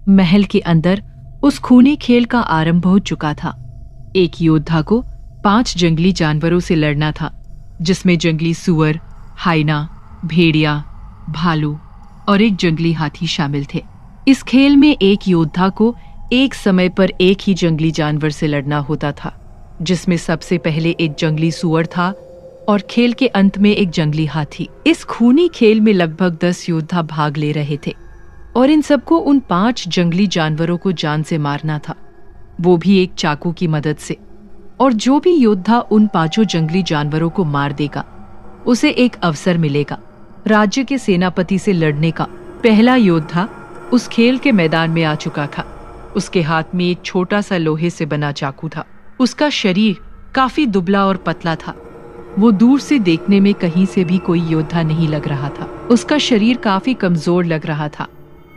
महल के अंदर उस खूनी खेल का आरंभ हो चुका था। एक योद्धा को 5 जंगली जानवरों से लड़ना था, जिसमें जंगली सुअर, हाइना, भेड़िया, भालू और एक जंगली हाथी शामिल थे। इस खेल में एक योद्धा को एक समय पर एक ही जंगली जानवर से लड़ना होता था, जिसमें सबसे पहले एक जंगली सुअर था और खेल के अंत में एक जंगली हाथी। इस खूनी खेल में लगभग 10 योद्धा भाग ले रहे थे और इन सबको उन 5 जंगली जानवरों को जान से मारना था, वो भी एक चाकू की मदद से। और जो भी योद्धा उन 5 जंगली जानवरों को मार देगा, उसे एक अवसर मिलेगा राज्य के सेनापति से लड़ने का। पहला योद्धा उस खेल के मैदान में आ चुका था। उसके हाथ में एक छोटा सा लोहे से बना चाकू था। उसका शरीर काफी दुबला और पतला था। वो दूर से देखने में कहीं से भी कोई योद्धा नहीं लग रहा था। उसका शरीर काफी कमजोर लग रहा था,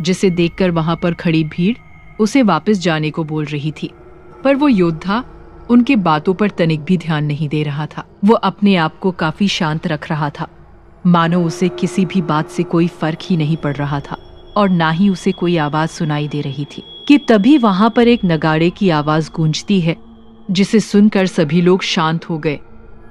जिसे देखकर वहां पर खड़ी भीड़ उसे वापस जाने को बोल रही थी। पर वो योद्धा उनके बातों पर तनिक भी ध्यान नहीं दे रहा था। वो अपने आप को काफी शांत रख रहा था, मानो उसे किसी भी बात से कोई फर्क ही नहीं पड़ रहा था और ना ही उसे कोई आवाज सुनाई दे रही थी कि तभी वहां पर एक नगाड़े की आवाज गूंजती है, जिसे सुनकर सभी लोग शांत हो गए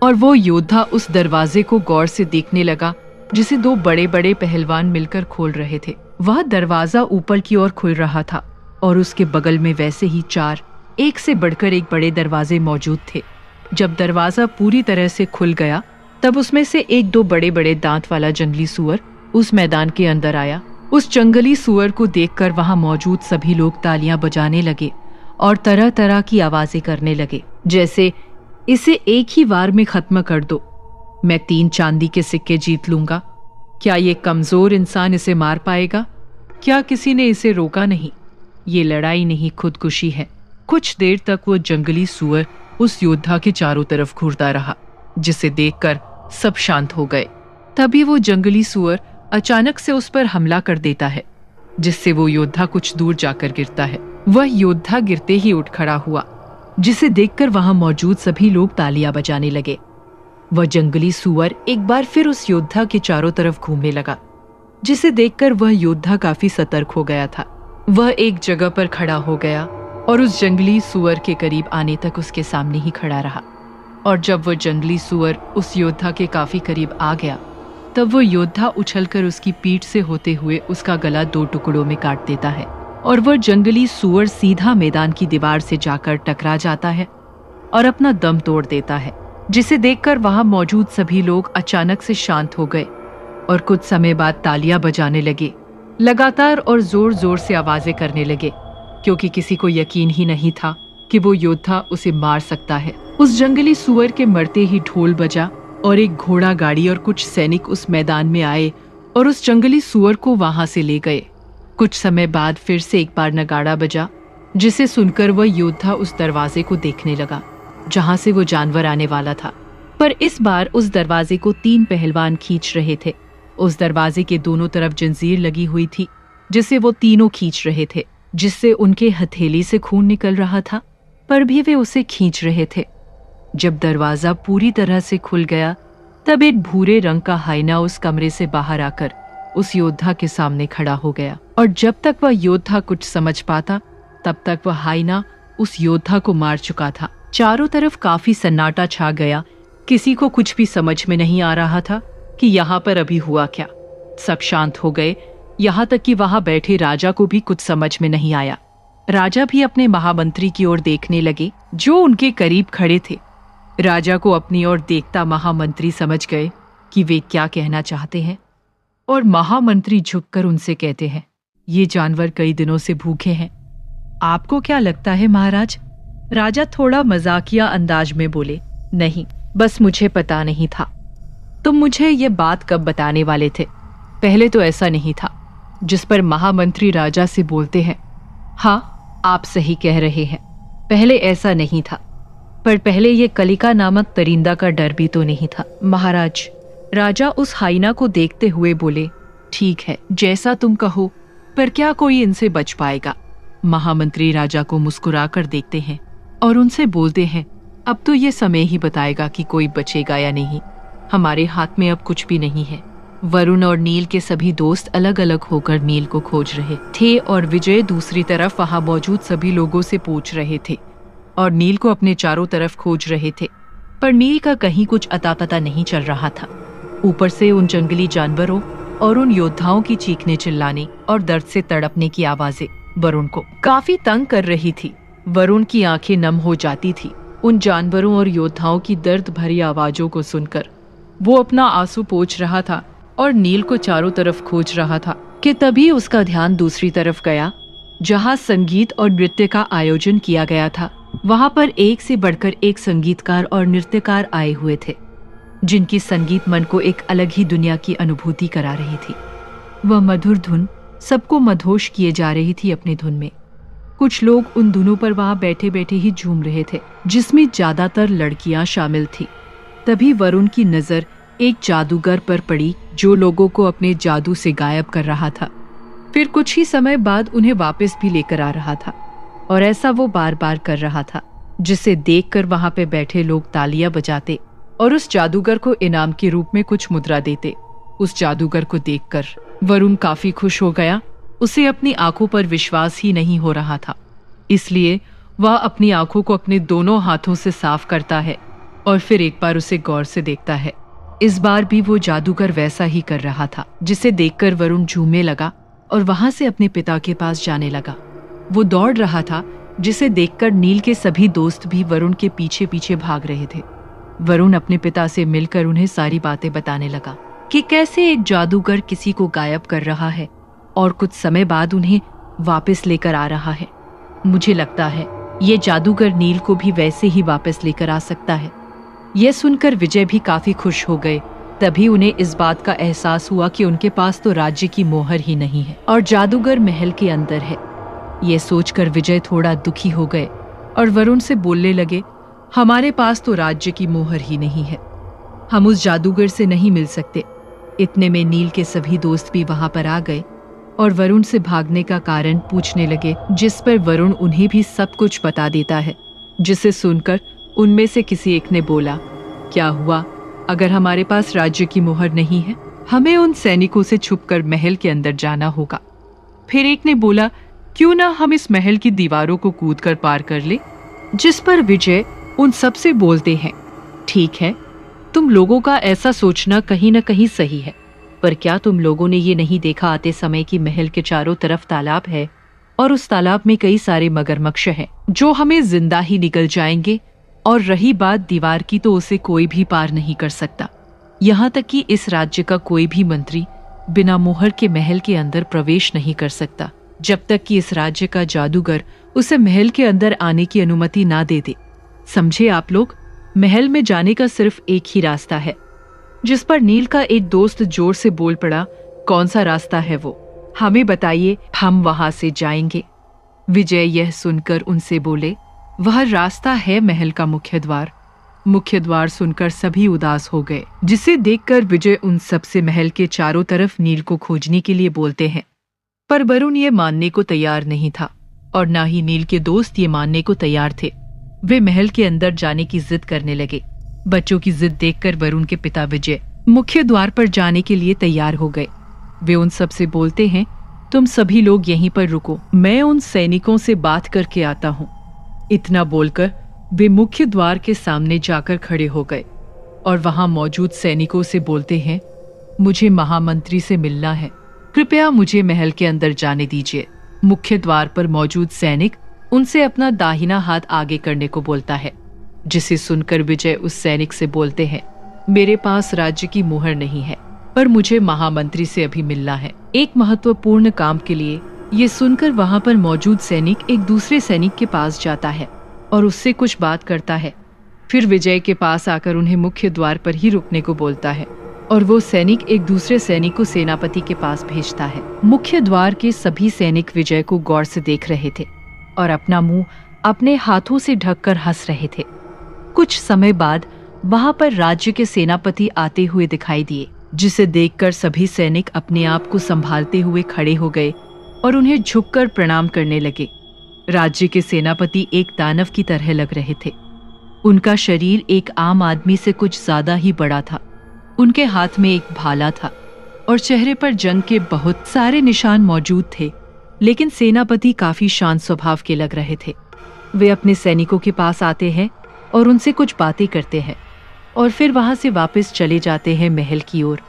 और वो योद्धा उस दरवाजे को गौर से देखने लगा, जिसे 2 बड़े बड़े पहलवान मिलकर खोल रहे थे। वह दरवाजा ऊपर की ओर खुल रहा था और उसके बगल में वैसे ही 4 एक से बढ़कर एक बड़े दरवाजे मौजूद थे। जब दरवाजा पूरी तरह से खुल गया, तब उसमें से एक 2 बड़े बड़े दांत वाला जंगली सुअर उस मैदान के अंदर आया। उस जंगली सुअर को देखकर वहां मौजूद सभी लोग तालियां बजाने लगे और तरह तरह की आवाजें करने लगे, जैसे इसे एक ही वार में खत्म कर दो, मैं 3 चांदी के सिक्के जीत लूंगा, क्या ये कमजोर इंसान इसे मार पाएगा, क्या किसी ने इसे रोका नहीं, ये लड़ाई नहीं खुदकुशी है। कुछ देर तक वो जंगली सुअर उस योद्धा के चारों तरफ घूरता रहा, जिसे देखकर सब शांत हो गए। तभी वो जंगली सुअर अचानक से उस पर हमला कर देता है, जिससे वो योद्धा कुछ दूर जाकर गिरता है। वह योद्धा गिरते ही उठ खड़ा हुआ, जिसे देखकर वहां मौजूद सभी लोग तालियां बजाने लगे। वह जंगली सुअर एक बार फिर उस योद्धा के चारों तरफ घूमने लगा, जिसे देखकर वह योद्धा काफी सतर्क हो गया था। वह एक जगह पर खड़ा हो गया और उस जंगली सुअर के करीब आने तक उसके सामने ही खड़ा रहा। और जब वह जंगली सुअर उस योद्धा के काफी करीब आ गया, तब वो योद्धा उछलकर उसकी पीठ से होते हुए उसका गला 2 टुकड़ों में काट देता है और वह जंगली सुअर सीधा मैदान की दीवार से जाकर टकरा जाता है और अपना दम तोड़ देता है, जिसे देखकर वहां मौजूद सभी लोग अचानक से शांत हो गए और कुछ समय बाद तालियां बजाने लगे, लगातार और जोर जोर से आवाजें करने लगे, क्योंकि किसी को यकीन ही नहीं था कि वो योद्धा उसे मार सकता है। उस जंगली सुअर के मरते ही ढोल बजा और एक घोड़ा गाड़ी और कुछ सैनिक उस मैदान में आए और उस जंगली सुअर को वहां से ले गए। कुछ समय बाद फिर से एक बार नगाड़ा बजा, जिसे सुनकर वह योद्धा उस दरवाजे को देखने लगा जहां से वो जानवर आने वाला था। पर इस बार उस दरवाजे को 3 पहलवान खींच रहे थे। उस दरवाजे के दोनों तरफ जंजीर लगी हुई थी, जिसे वो तीनों खींच रहे थे, जिससे उनके हथेली से खून निकल रहा था, पर भी वे उसे खींच रहे थे। जब दरवाजा पूरी तरह से खुल गया, तब एक भूरे रंग का हाइना उस कमरे से बाहर आकर उस योद्धा के सामने खड़ा हो गया। और जब तक वह योद्धा कुछ समझ पाता, तब तक वह हाइना उस योद्धा को मार चुका था। चारों तरफ काफी सन्नाटा छा गया। किसी को कुछ भी समझ में नहीं आ रहा था कि यहाँ पर अभी हुआ क्या। सब शांत हो गए, यहाँ तक कि वहां बैठे राजा को भी कुछ समझ में नहीं आया। राजा भी अपने महामंत्री की ओर देखने लगे, जो उनके करीब खड़े थे। राजा को अपनी ओर देखता महामंत्री समझ गए कि वे क्या कहना चाहते हैं, और महामंत्री झुककर उनसे कहते हैं, ये जानवर कई दिनों से भूखे हैं, आपको क्या लगता है महाराज? राजा थोड़ा मजाकिया अंदाज में बोले, नहीं, बस मुझे पता नहीं था। तुम मुझे ये बात कब बताने वाले थे? पहले तो ऐसा नहीं था। जिस पर महामंत्री राजा से बोलते हैं, हाँ, आप सही कह रहे हैं, पहले ऐसा नहीं था, पर पहले ये कलिका नामक परिंदा का डर भी तो नहीं था महाराज। राजा उस हाइना को देखते हुए बोले, ठीक है, जैसा तुम कहो, पर क्या कोई इनसे बच पाएगा? महामंत्री राजा को मुस्कुरा कर देखते हैं और उनसे बोलते हैं, अब तो ये समय ही बताएगा कि कोई बचेगा या नहीं। हमारे हाथ में अब कुछ भी नहीं है। वरुण और नील के सभी दोस्त अलग अलग होकर नील को खोज रहे थे और विजय दूसरी तरफ वहां मौजूद सभी लोगों से पूछ रहे थे और नील को अपने चारों तरफ खोज रहे थे, पर नील का कहीं कुछ अता पता नहीं चल रहा था। ऊपर से उन जंगली जानवरों और उन योद्धाओं की चीखने चिल्लाने और दर्द से तड़पने की आवाजें वरुण को काफी तंग कर रही थी। वरुण की आंखें नम हो जाती थी उन जानवरों और योद्धाओं की दर्द भरी आवाजों को सुनकर। वो अपना आंसू पोंछ रहा था और नील को चारों तरफ खोज रहा था कि तभी उसका ध्यान दूसरी तरफ गया, जहां संगीत और नृत्य का आयोजन किया गया था। वहां पर एक से बढ़कर एक संगीतकार और नृत्यकार आए हुए थे, जिनकी संगीत मन को एक अलग ही दुनिया की अनुभूति करा रही थी। वह मधुर धुन सबको मदहोश किए जा रही थी अपनी धुन में। कुछ लोग उन धुनों पर वहां बैठे बैठे ही झूम रहे थे, जिसमें ज्यादातर लड़कियां शामिल थी। तभी वरुण की नजर एक जादूगर पर पड़ी, जो लोगों को अपने जादू से गायब कर रहा था। फिर कुछ ही समय बाद उन्हें वापस भी लेकर आ रहा था, और ऐसा वो बार बार कर रहा था, जिसे देखकर वहां पे बैठे लोग तालियां बजाते और उस जादूगर को इनाम के रूप में कुछ मुद्रा देते। उस जादूगर को देखकर वरुण काफी खुश हो गया। उसे अपनी आंखों पर विश्वास ही नहीं हो रहा था, इसलिए वह अपनी आंखों को अपने दोनों हाथों से साफ करता है और फिर एक बार उसे गौर से देखता है। इस बार भी वो जादूगर वैसा ही कर रहा था, जिसे देखकर वरुण झूमने लगा और वहां से अपने पिता के पास जाने लगा। वो दौड़ रहा था, जिसे देखकर नील के सभी दोस्त भी वरुण के पीछे पीछे भाग रहे थे। वरुण अपने पिता से मिलकर उन्हें सारी बातें बताने लगा कि कैसे एक जादूगर किसी को गायब कर रहा है और कुछ समय बाद उन्हें वापस लेकर आ रहा है। मुझे लगता है ये जादूगर नील को भी वैसे ही वापस लेकर आ सकता है। यह सुनकर विजय भी काफी खुश हो गए। तभी उन्हें इस बात का एहसास हुआ कि उनके पास तो राज्य की मोहर ही नहीं है और जादूगर महल के अंदर है। यह सोचकर विजय थोड़ा दुखी हो गए और वरुण से बोलने लगे, हमारे पास तो राज्य की मोहर ही नहीं है, हम उस जादूगर से नहीं मिल सकते। इतने में नील के सभी दोस्त भी वहां पर आ गए और वरुण से भागने का कारण पूछने लगे, जिस पर वरुण उन्हें भी सब कुछ बता देता है। जिसे सुनकर उनमें से किसी एक ने बोला, क्या हुआ अगर हमारे पास राज्य की मोहर नहीं है? हमें उन सैनिकों से छुपकर महल के अंदर जाना होगा। फिर एक ने बोला, क्यों ना हम इस महल की दीवारों को कूदकर पार कर ले? जिस पर विजय उन सब से बोलते हैं, ठीक है, तुम लोगों का ऐसा सोचना कहीं न कहीं सही है, पर क्या तुम लोगों ने ये नहीं देखा आते समय कि महल के चारों तरफ तालाब है और उस तालाब में कई सारे मगरमच्छ हैं जो हमें जिंदा ही निगल जाएंगे, और रही बात दीवार की तो उसे कोई भी पार नहीं कर सकता। यहाँ तक कि इस राज्य का कोई भी मंत्री बिना मोहर के महल के अंदर प्रवेश नहीं कर सकता, जब तक कि इस राज्य का जादूगर उसे महल के अंदर आने की अनुमति ना दे दे। समझे आप लोग? महल में जाने का सिर्फ एक ही रास्ता है। जिस पर नील का एक दोस्त जोर से बोल पड़ा, कौन सा रास्ता है वो? हमें बताइए, हम वहां से जाएंगे। विजय यह सुनकर उनसे बोले, वह रास्ता है महल का मुख्य द्वार। मुख्य द्वार सुनकर सभी उदास हो गए, जिसे देखकर विजय उन सब से महल के चारों तरफ नील को खोजने के लिए बोलते हैं। पर वरुण ये मानने को तैयार नहीं था और ना ही नील के दोस्त ये मानने को तैयार थे। वे महल के अंदर जाने की जिद करने लगे। बच्चों की जिद देखकर वरुण के पिता विजय मुख्य द्वार पर जाने के लिए तैयार हो गए। वे उन सब से बोलते हैं, तुम सभी लोग यहीं पर रुको, मैं उन सैनिकों से बात करके आता हूँ। इतना बोलकर वे मुख्य द्वार के सामने जाकर खड़े हो गए और वहां मौजूद सैनिकों से बोलते हैं, मुझे महामंत्री से मिलना है, कृपया मुझे महल के अंदर जाने दीजिए। मुख्य द्वार पर मौजूद सैनिक उनसे अपना दाहिना हाथ आगे करने को बोलता है, जिसे सुनकर विजय उस सैनिक से बोलते हैं, मेरे पास राज्य की मोहर नहीं है, पर मुझे महामंत्री से अभी मिलना है, एक महत्वपूर्ण काम के लिए। ये सुनकर वहां पर मौजूद सैनिक एक दूसरे सैनिक के पास जाता है और उससे कुछ बात करता है। फिर विजय के पास आकर उन्हें मुख्य द्वार पर ही रुकने को बोलता है और वो सैनिक एक दूसरे सैनिक को सेनापति के पास भेजता है। मुख्य द्वार के सभी सैनिक विजय को गौर से देख रहे थे और अपना मुंह अपने हाथों से ढककर हंस रहे थे। कुछ समय बाद वहां पर राज्य के सेनापति आते हुए दिखाई दिए, जिसे देखकर सभी सैनिक अपने आप को संभालते हुए खड़े हो गए और उन्हें झुककर प्रणाम करने लगे। राज्य के सेनापति एक दानव की तरह लग रहे थे। उनका शरीर एक आम आदमी से कुछ ज्यादा ही बड़ा था। उनके हाथ में एक भाला था और चेहरे पर जंग के बहुत सारे निशान मौजूद थे, लेकिन सेनापति काफी शांत स्वभाव के लग रहे थे। वे अपने सैनिकों के पास आते हैं और उनसे कुछ बातें करते हैं और फिर वहां से वापस चले जाते हैं महल की ओर।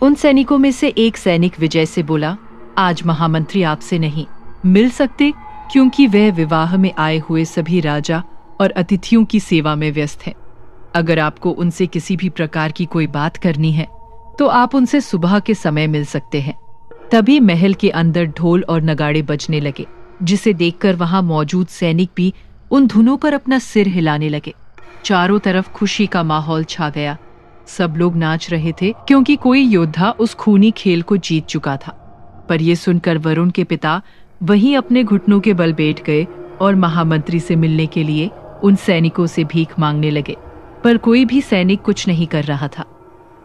उन सैनिकों में से एक सैनिक विजय से बोला, आज महामंत्री आपसे नहीं मिल सकते क्योंकि वह विवाह में आए हुए सभी राजा और अतिथियों की सेवा में व्यस्त हैं। अगर आपको उनसे किसी भी प्रकार की कोई बात करनी है तो आप उनसे सुबह के समय मिल सकते हैं। तभी महल के अंदर ढोल और नगाड़े बजने लगे, जिसे देखकर वहां मौजूद सैनिक भी उन धुनों पर अपना सिर हिलाने लगे। चारों तरफ खुशी का माहौल छा गया। सब लोग नाच रहे थे क्योंकि कोई योद्धा उस खूनी खेल को जीत चुका था। पर यह सुनकर वरुण के पिता वहीं अपने घुटनों के बल बैठ गए और महामंत्री से मिलने के लिए उन सैनिकों से भीख मांगने लगे, पर कोई भी सैनिक कुछ नहीं कर रहा था।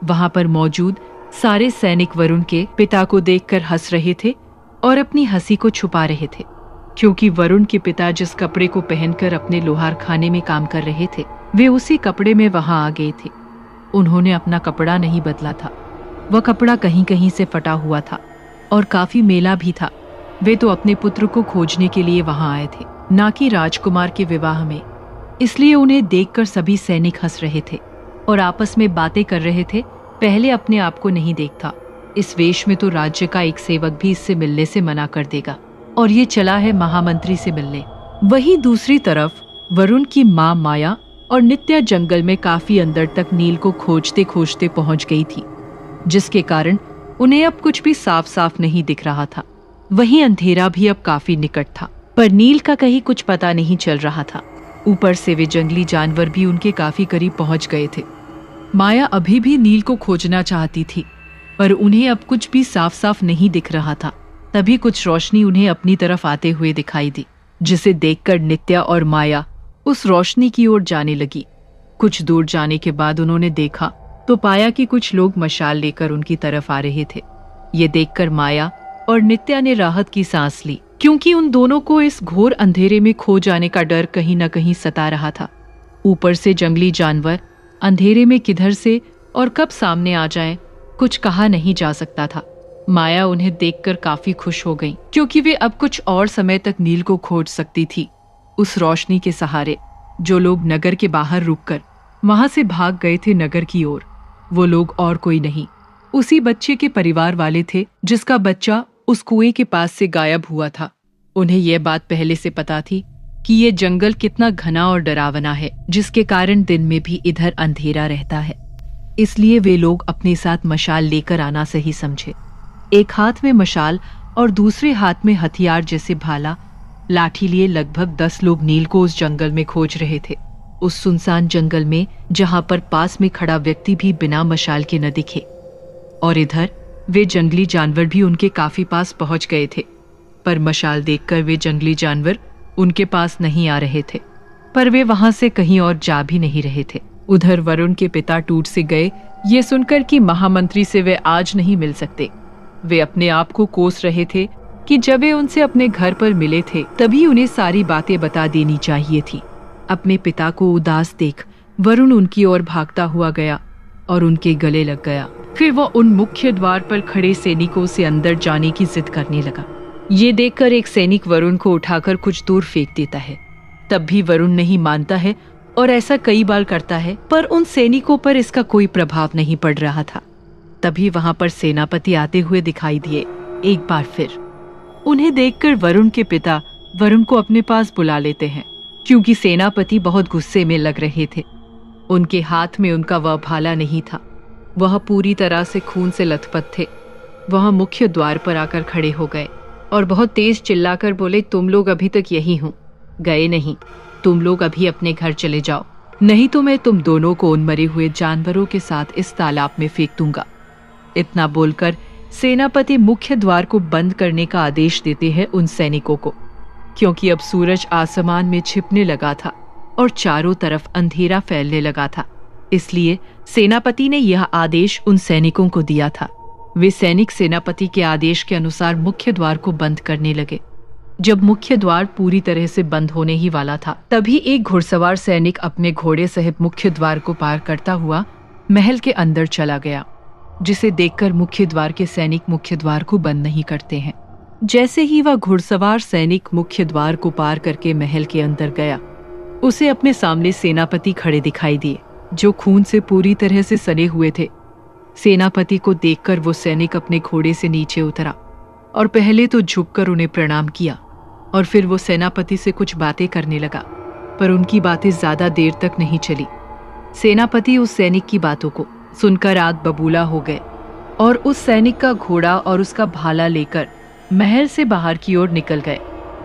वहां पर मौजूद सारे सैनिक वरुण के पिता को देखकर हंस रहे थे और अपनी हंसी को छुपा रहे थे, क्योंकि वरुण के पिता जिस कपड़े को पहनकर अपने लोहार खाने में काम कर रहे थे, वे उसी कपड़े में वहां आ गए थे। उन्होंने अपना कपड़ा नहीं बदला था। वह कपड़ा कहीं कहीं से फटा हुआ था और काफी मेला भी था। वे तो अपने पुत्र को खोजने के लिए वहां आए थे, ना कि राजकुमार के विवाह में। इसलिए उन्हें देखकर सभी सैनिक हंस रहे थे और आपस में बातें कर रहे थे। पहले अपने आप को नहीं देखता, इस वेश में तो राज्य का एक सेवक भी इससे मिलने से मना कर देगा, और ये चला है महामंत्री से मिलने। वहीं दूसरी तरफ वरुण की माँ माया और नित्या जंगल में काफी अंदर तक नील को खोजते खोजते पहुंच गई थी, जिसके कारण उन्हें अब कुछ भी साफ साफ नहीं दिख रहा था। वहीं अंधेरा भी अब काफी निकट था, पर नील का कहीं कुछ पता नहीं चल रहा था। ऊपर से वे जंगली जानवर भी उनके काफी करीब पहुंच गए थे। माया अभी भी नील को खोजना चाहती थी, पर उन्हें अब कुछ भी साफ साफ नहीं दिख रहा था। तभी कुछ रोशनी उन्हें अपनी तरफ आते हुए दिखाई दी, जिसे देखकर नित्या और माया उस रोशनी की ओर जाने लगी। कुछ दूर जाने के बाद उन्होंने देखा तो पाया कि कुछ लोग मशाल लेकर उनकी तरफ आ रहे थे। ये देखकर माया और नित्या ने राहत की सांस ली, क्योंकि उन दोनों को इस घोर अंधेरे में खो जाने का डर कहीं न कहीं सता रहा था। ऊपर से जंगली जानवर अंधेरे में किधर से और कब सामने आ जाएं, कुछ कहा नहीं जा सकता था। माया उन्हें देखकर काफी खुश हो गई, क्योंकि वे अब कुछ और समय तक नील को खोज सकती थी। उस रोशनी के सहारे जो लोग नगर के बाहर रुककर वहां से भाग गए थे नगर की ओर, वो लोग और कोई नहीं, उसी बच्चे के परिवार वाले थे जिसका बच्चा उस कुएं के पास से गायब हुआ था। उन्हें यह बात पहले से पता थी कि ये जंगल कितना घना और डरावना है, जिसके कारण दिन में भी इधर अंधेरा रहता है। इसलिए वे लोग अपने साथ मशाल लेकर आना सही समझे। एक हाथ में मशाल और दूसरे हाथ में हथियार जैसे भाला, लाठी लिए लगभग 10 लोग नील को उस जंगल में खोज रहे थे। उस सुनसान जंगल में जहां पर पास में खड़ा व्यक्ति भी बिना मशाल के न दिखे, और इधर वे जंगली जानवर भी उनके काफी पास पहुंच गए थे। पर मशाल देखकर वे जंगली जानवर उनके पास नहीं आ रहे थे, पर वे वहां से कहीं और जा भी नहीं रहे थे। उधर वरुण के पिता टूट से गए ये सुनकर कि महामंत्री से वे आज नहीं मिल सकते। वे अपने आप को कोस रहे थे कि जब वे उनसे अपने घर पर मिले थे तभी उन्हें सारी बातें बता देनी चाहिए थी। अपने पिता को उदास देख वरुण उनकी ओर भागता हुआ गया और उनके गले लग गया। फिर वह उन मुख्य द्वार पर खड़े सैनिकों से अंदर जाने की जिद करने लगा। ये देखकर एक सैनिक वरुण को उठाकर कुछ दूर फेंक देता है। तब भी वरुण नहीं मानता है और ऐसा कई बार करता है, पर उन सैनिकों पर इसका कोई प्रभाव नहीं पड़ रहा था। तभी वहां पर सेनापति आते हुए दिखाई दिए एक बार फिर। उन्हें देखकर वरुण के पिता वरुण को अपने पास बुला लेते हैं, क्योंकि सेनापति बहुत गुस्से में लग रहे थे। उनके हाथ में उनका वह भाला नहीं था, वह पूरी तरह से खून से लथपथ थे। वह मुख्य द्वार पर आकर खड़े हो गए और बहुत तेज चिल्लाकर बोले, तुम लोग अभी तक यही हो, गए नहीं। तुम लोग अभी अपने घर चले जाओ, नहीं तो मैं तुम दोनों को उन मरे हुए जानवरों के साथ इस तालाब में फेंक दूंगा। इतना बोलकर सेनापति मुख्य द्वार को बंद करने का आदेश देते हैं उन सैनिकों को, क्योंकि अब सूरज आसमान में छिपने लगा था और चारों तरफ अंधेरा फैलने लगा था। इसलिए सेनापति ने यह आदेश उन सैनिकों को दिया था। वे सैनिक सेनापति के आदेश के अनुसार मुख्य द्वार को बंद करने लगे। जब मुख्य द्वार पूरी तरह से बंद होने ही वाला था, तभी एक घुड़सवार सैनिक अपने घोड़े सहित मुख्य द्वार को पार करता हुआ महल के अंदर चला गया। जिसे देखकर मुख्य द्वार के सैनिक मुख्य द्वार को बंद नहीं करते हैं। जैसे ही वह घुड़सवार सैनिक मुख्य द्वार को पार करके महल के अंदर गया, उसे अपने सामने सेनापति खड़े दिखाई दिए, जो खून से पूरी तरह से सने हुए थे। सेनापति को देखकर वो सैनिक अपने घोड़े से नीचे उतरा और पहले तो झुककर उन्हें प्रणाम किया और फिर वो सेनापति से कुछ बातें करने लगा, पर उनकी बातें ज्यादा देर तक नहीं चली। सेनापति उस सैनिक की बातों को सुनकर आग बबूला हो गए और उस सैनिक का घोड़ा और उसका भाला लेकर महल से बाहर की ओर निकल गए।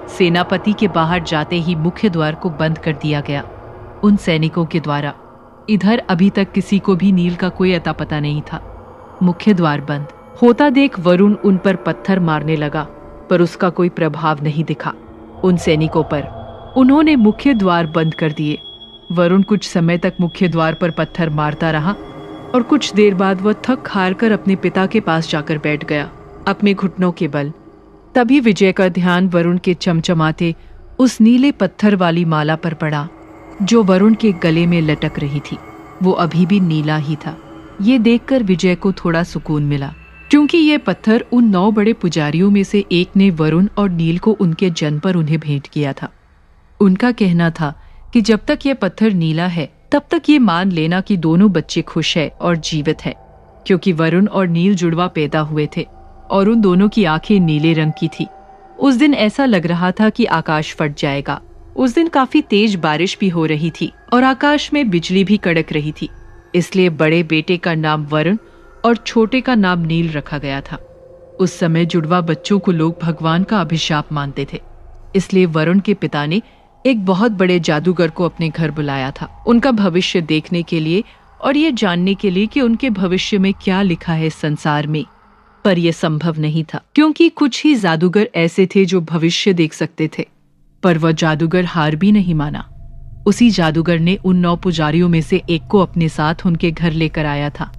सेनापति के बाहर जाते ही मुख्य द्वार को बंद कर दिया गया उन सैनिकों के द्वारा। इधर अभी तक किसी को भी नील का कोई अता पता नहीं था। मुख्य द्वार बंद होता देख वरुण उन पर पत्थर मारने लगा, पर उसका कोई प्रभाव नहीं दिखा उन सैनिकों पर। उन्होंने मुख्य द्वार बंद कर दिए। वरुण कुछ समय तक मुख्य द्वार पर पत्थर मारता रहा और कुछ देर बाद वह थक हार कर अपने पिता के पास जाकर बैठ गया, अपने घुटनों के बल। तभी विजय का ध्यान वरुण के चमचमाते उस नीले पत्थर वाली माला पर पड़ा, जो वरुण के गले में लटक रही थी। वो अभी भी नीला ही था। ये देखकर विजय को थोड़ा सुकून मिला, क्योंकि ये पत्थर उन 9 बड़े पुजारियों में से एक ने वरुण और नील को उनके जन्म पर उन्हें भेंट किया था। उनका कहना था कि जब तक ये पत्थर नीला है तब तक ये मान लेना कि दोनों बच्चे खुश है और जीवित है, क्योंकि वरुण और नील जुड़वा पैदा हुए थे और उन दोनों की आंखें नीले रंग की थी। उस दिन ऐसा लग रहा था कि आकाश फट जाएगा। उस दिन काफी तेज बारिश भी हो रही थी और आकाश में बिजली भी कड़क रही थी। इसलिए बड़े बेटे का नाम वरुण और छोटे का नाम नील रखा गया था। उस समय जुड़वा बच्चों को लोग भगवान का अभिशाप मानते थे। इसलिए वरुण के पिता ने एक बहुत बड़े जादूगर को अपने घर बुलाया था, उनका भविष्य देखने के लिए और ये जानने के लिए कि उनके भविष्य में क्या लिखा है संसार में। पर यह संभव नहीं था, क्योंकि कुछ ही जादूगर ऐसे थे जो भविष्य देख सकते थे। पर वह जादूगर हार भी नहीं माना। उसी जादूगर ने उन 9 पुजारियों में से एक को अपने साथ उनके घर लेकर आया था,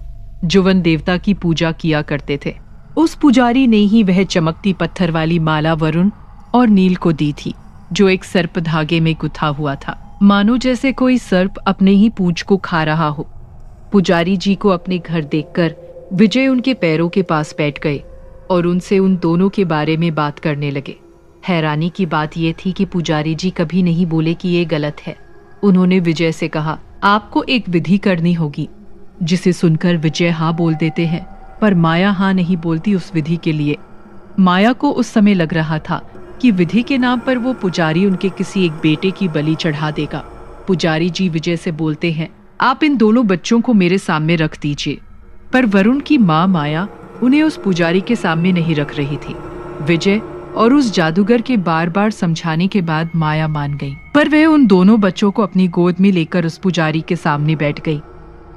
जो वन देवता की पूजा किया करते थे। उस पुजारी ने ही वह चमकती पत्थर वाली माला वरुण और नील को दी थी, जो एक सर्प धागे में गुथा हुआ था, मानो जैसे कोई सर्प अपने ही पूंछ को खा रहा हो। पुजारी जी को अपने घर देखकर विजय उनके पैरों के पास बैठ गए और उनसे उन दोनों के बारे में बात करने लगे। हैरानी की बात यह थी कि पुजारी जी कभी नहीं बोले कि ये गलत है। उन्होंने विजय से कहा, आपको एक विधि करनी होगी, जिसे सुनकर विजय हाँ बोल देते हैं, पर माया हाँ नहीं बोलती उस विधि के लिए। माया को उस समय लग रहा था कि विधि के नाम पर वो पुजारी उनके किसी एक बेटे की बलि चढ़ा देगा। पुजारी जी विजय से बोलते हैं, आप इन दोनों बच्चों को मेरे सामने रख दीजिए। पर वरुण की माँ माया उन्हें उस पुजारी के सामने नहीं रख रही थी। विजय और उस जादूगर के बार बार समझाने के बाद माया मान गई, पर वह उन दोनों बच्चों को अपनी गोद में लेकर उस पुजारी के सामने बैठ गई।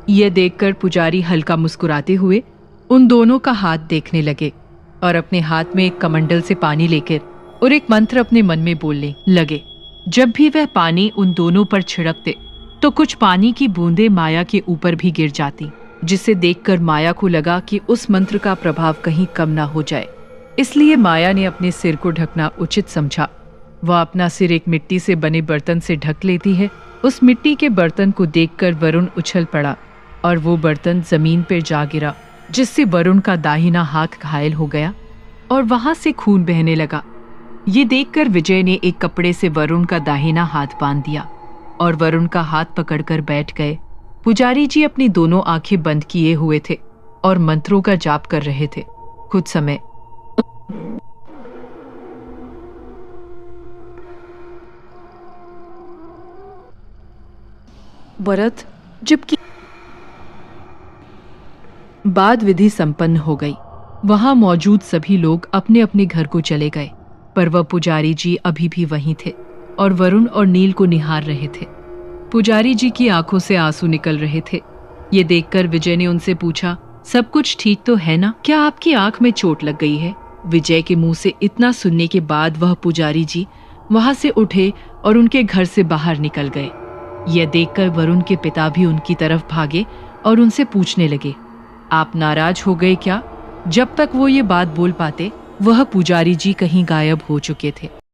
यह देखकर पुजारी हल्का मुस्कुराते हुए उन दोनों का हाथ देखने लगे और अपने हाथ में एक कमंडल से पानी लेकर और एक मंत्र अपने मन में बोलने लगे। जब भी वह पानी उन दोनों पर छिड़कते तो कुछ पानी की बूंदें माया के ऊपर भी गिर जाती, जिसे देखकर माया को लगा कि उस मंत्र का प्रभाव कहीं कम ना हो जाए। इसलिए माया ने अपने सिर को ढकना उचित समझा। वह अपना सिर एक मिट्टी से बने बर्तन से ढक लेती है। उस मिट्टी के बर्तन को देखकर वरुण उछल पड़ा और वो बर्तन जमीन पर जा गिरा, जिससे वरुण का दाहिना हाथ घायल हो गया और वहां से खून बहने लगा। ये देखकर विजय ने एक कपड़े से वरुण का दाहिना हाथ बांध दिया और वरुण का हाथ पकड़कर बैठ गए। पुजारी जी अपनी दोनों आंखें बंद किए हुए थे और मंत्रों का जाप कर रहे थे। कुछ समय व्रत जबकि बाद विधि संपन्न हो गई। वहां मौजूद सभी लोग अपने अपने घर को चले गए, पर वह पुजारी जी अभी भी वहीं थे और वरुण और नील को निहार रहे थे। पुजारी जी की आंखों से आंसू निकल रहे थे। ये देखकर विजय ने उनसे पूछा, सब कुछ ठीक तो है ना? क्या आपकी आंख में चोट लग गई है? विजय के मुंह से इतना सुनने के बाद वह पुजारी जी वहां से उठे और उनके घर से बाहर निकल गए। यह देखकर वरुण के पिता भी उनकी तरफ भागे और उनसे पूछने लगे, आप नाराज हो गए क्या? जब तक वो ये बात बोल पाते वह पुजारी जी कहीं गायब हो चुके थे।